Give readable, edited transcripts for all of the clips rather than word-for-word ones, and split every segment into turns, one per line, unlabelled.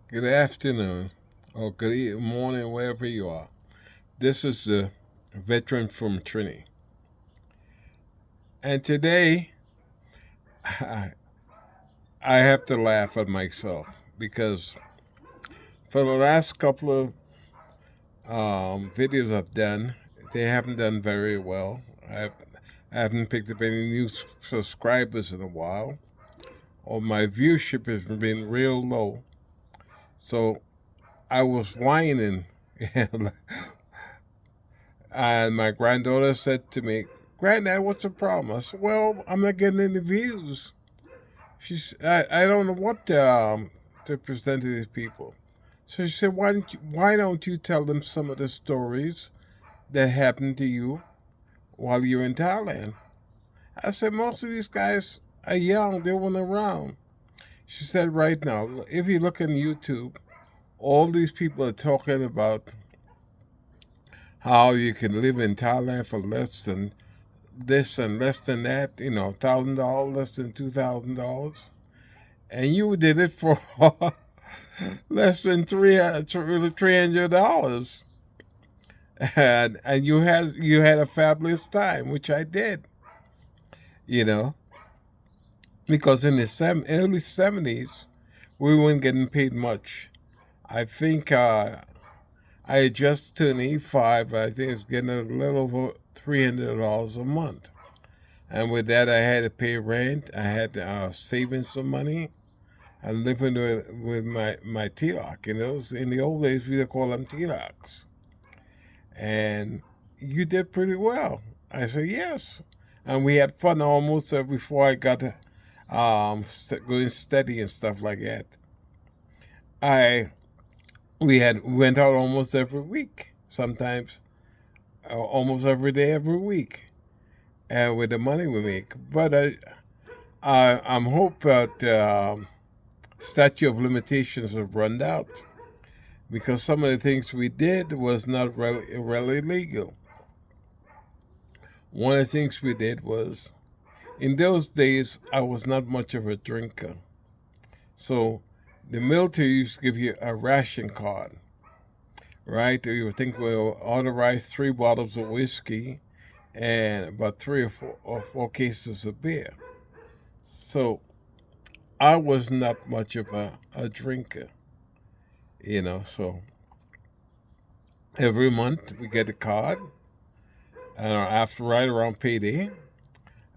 Good afternoon, or morning, wherever you are. This is the veteran from Trini. And today, I, I have to laugh at myself because for the last couple of videos I've done, they haven't done very well. I haven't picked up any new subscribers in a while, or my viewership has been real low. So I was whining. And my granddaughter said to me, "Granddad, what's the problem?" I said, "Well, I'm not getting any views." I don't know what to present to these people. So she said, why don't you tell them some of the stories that happened to you while you're in Thailand?" I said, "Most of these guys are young. They weren't around." She said, "Right now, if you look on YouTube, all these people are talking about how you can live in Thailand for less than this and less than that, $1,000, less than $2,000, and you did it for less than $300, and you had a fabulous time, which I did, you know, because in the early '70s we weren't getting paid much. I think I had just turned 85. I think I was getting a little over $300 a month. And with that, I had to pay rent. I had to saving some money. I living with my T-Lock. In the old days, we would call them T-Locks. And you did pretty well. I said, yes. And we had fun almost before I got going steady and stuff like that. I went out almost every week, sometimes almost every day, every week, and with the money we make. But I'm hope that statute of limitations have run out because some of the things we did was not really legal. One of the things we did was, in those days, I was not much of a drinker. So the military used to give you a ration card, right? You would think we'll authorize 3 bottles of whiskey and about 3 or 4 cases of beer. So I was not much of a drinker, so every month we get a card, and after right around payday,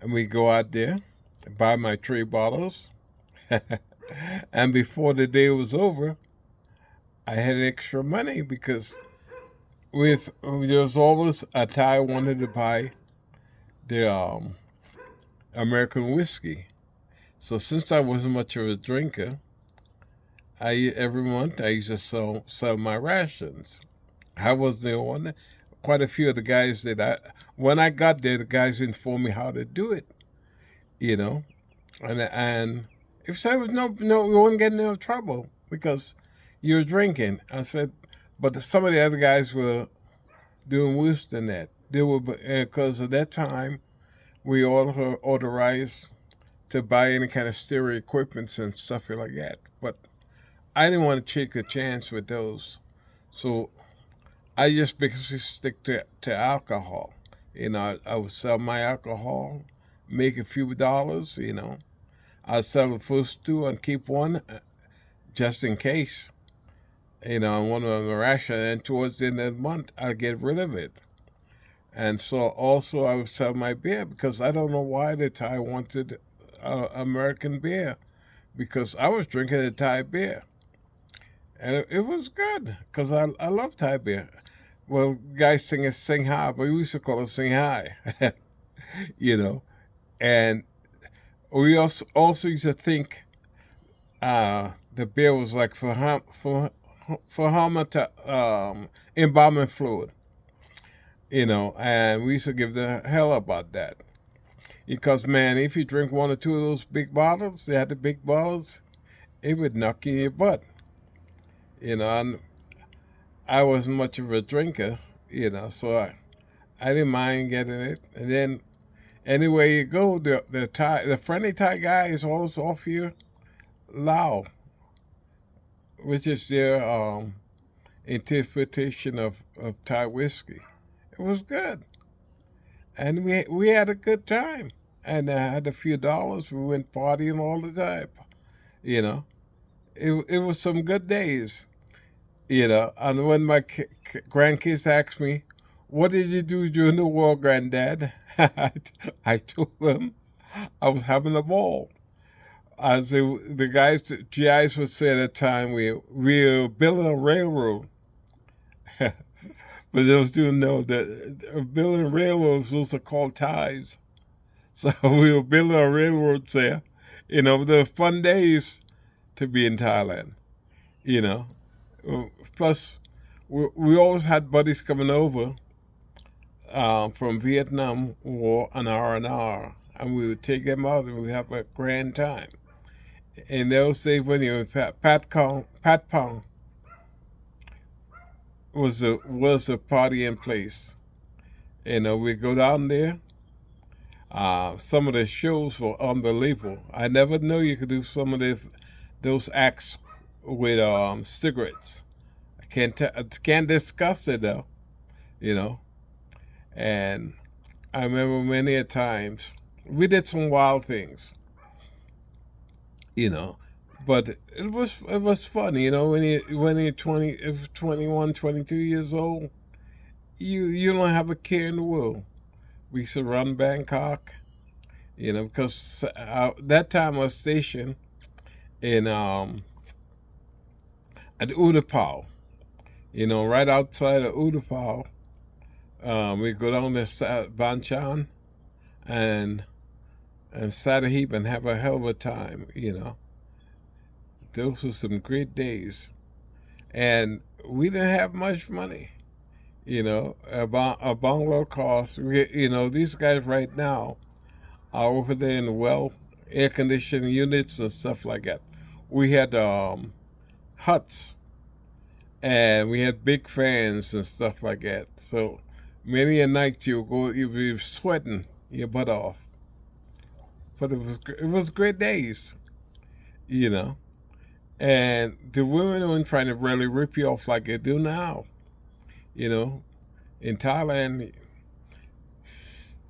and we go out there, buy my 3 bottles, and before the day was over, I had extra money because there was always a Thai wanted to buy the American whiskey. So since I wasn't much of a drinker, every month I used to sell my rations. I was the one. Quite a few of the guys when I got there, the guys informed me how to do it, you know, and if I was no, we wouldn't get in no trouble because you're drinking. I said, but some of the other guys were doing worse than that. They were because at that time we all authorized to buy any kind of stereo equipment and stuff like that. But I didn't want to take a chance with those, so I just basically stick to alcohol. I would sell my alcohol, make a few dollars. I'd sell the first 2 and keep one just in case. And one of them ration, and towards the end of the month, I'd get rid of it. And so also I would sell my beer because I don't know why the Thai wanted American beer, because I was drinking a Thai beer. And it was good because I love Thai beer. Well, guys sing it sing high, but we used to call it sing high, you know. And we also used to think the beer was like for how much embalming fluid, and we used to give the hell about that. Because, man, if you drink 1 or 2 of those big bottles, they had the big bottles, it would knock you in your butt. And I wasn't much of a drinker, so I didn't mind getting it. And then anywhere you go, the friendly Thai guy is always off you loud which is their interpretation of Thai whiskey. It was good, and we had a good time, and I had a few dollars. We went partying all the time. You know, it was some good days. And when my grandkids asked me, "What did you do during the war, Granddad?" I told them I was having a ball. As the guys, the GIs would say at the time, we were building a railroad. But those do know that building railroads, those are called ties. So we were building a railroad there. The fun days to be in Thailand. You know, Plus we always had buddies coming over from Vietnam War and R&R, and we would take them out and we have a grand time. And they'll say when you Pat Pong was a party in place. We go down there. Some of the shows were unbelievable. I never knew you could do some of those acts with cigarettes. I can't discuss it though, you know. And I remember many a times we did some wild things, you know. But it was fun, when you're 20, if 21, 22 years old, you don't have a care in the world. We used to run Bangkok, because that time I was stationed in at Utapao, right outside of Utapao. We go down to Banchan and Sahib and have a hell of a time, Those were some great days. And we didn't have much money, a bungalow cost. These guys right now are over there in well air conditioning units and stuff like that. We had huts, and we had big fans and stuff like that. So many a night you'd be sweating your butt off. But it was great days, And the women weren't trying to really rip you off like they do now. In Thailand,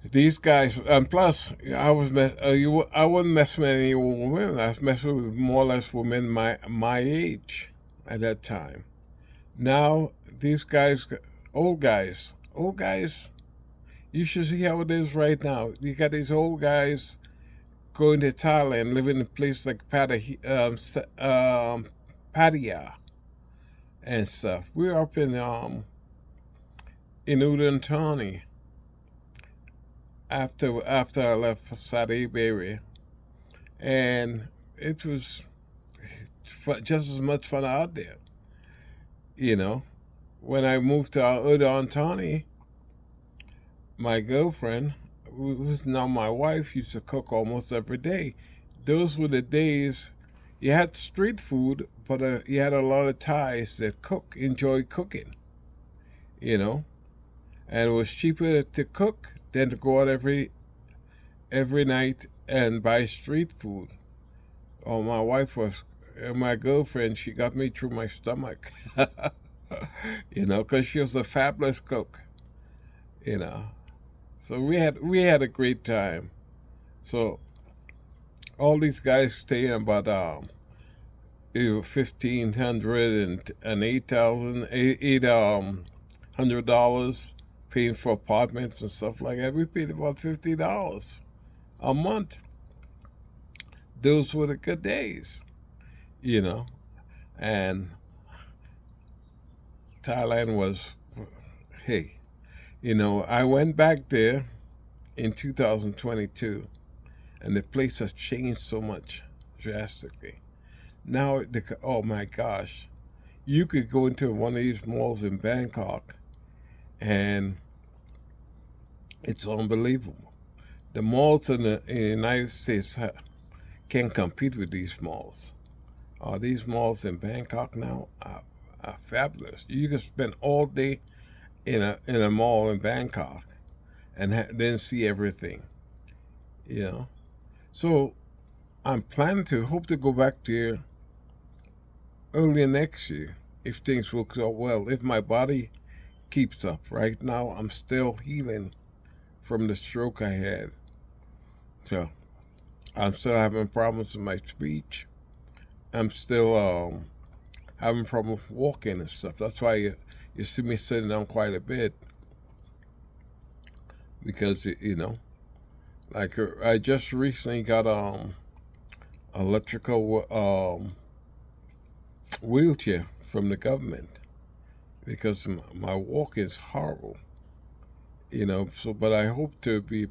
these guys, and plus, I wouldn't mess with any old women. I was messing with more or less women my age at that time. Now, these guys, old guys, you should see how it is right now. You got these old guys going to Thailand, living in a place like Pattaya and stuff. We were up in Udon Thani after I left Saudi Arabia, and it was just as much fun out there. When I moved to Udon Thani, my girlfriend, who was now my wife, used to cook almost every day. Those were the days you had street food, but you had a lot of Thais that enjoy cooking, and it was cheaper to cook than to go out every night and buy street food. Oh, my girlfriend, she got me through my stomach, because she was a fabulous cook, So we had a great time. So all these guys staying about $1,500 and $800 paying for apartments and stuff like that. We paid about $50 a month. Those were the good days, and Thailand was, hey, I went back there in 2022, and the place has changed so much drastically. Now, oh my gosh, you could go into one of these malls in Bangkok, and it's unbelievable. The malls in the United States can't compete with these malls. These malls in Bangkok now are fabulous. You can spend all day in a mall in Bangkok and then see everything, So I'm planning to hope to go back there early next year if things work out well. If my body keeps up. Right now, I'm still healing from the stroke I had. So I'm still having problems with my speech. I'm still having problems walking and stuff. That's why you see me sitting down quite a bit. Because, like I just recently got electrical wheelchair from the government because my walk is horrible. So but I hope to be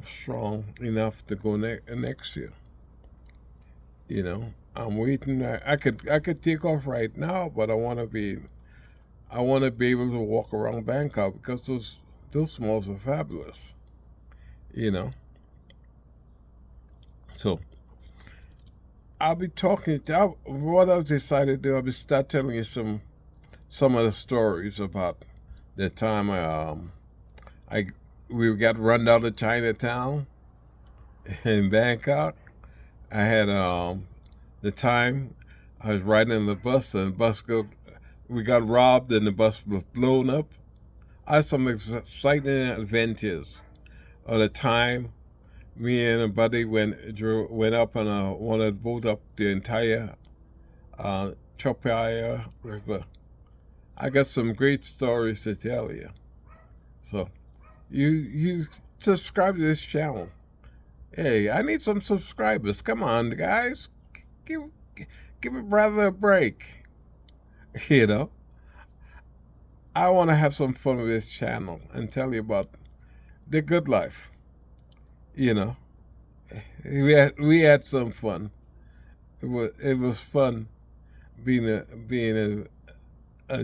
strong enough to go next year. I'm waiting. I could take off right now, but I want to be able to walk around Bangkok because those malls are fabulous. So I'll be talking. What I've decided to do, I'll be start telling you some of the stories about the time we got run out of Chinatown in Bangkok. I had the time I was riding in the bus and we got robbed and the bus was blown up. I had some exciting adventures of the time me and a buddy went up on one of the boats up the entire Chopaya River. I got some great stories to tell you. So you subscribe to this channel. Hey, I need some subscribers. Come on, guys. Give a brother a break. I want to have some fun with this channel and tell you about the good life. We had some fun. It was fun being a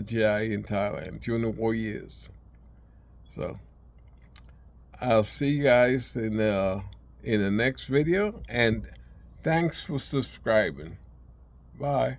GI in Thailand during the war years. So I'll see you guys in the next video, and thanks for subscribing. Bye.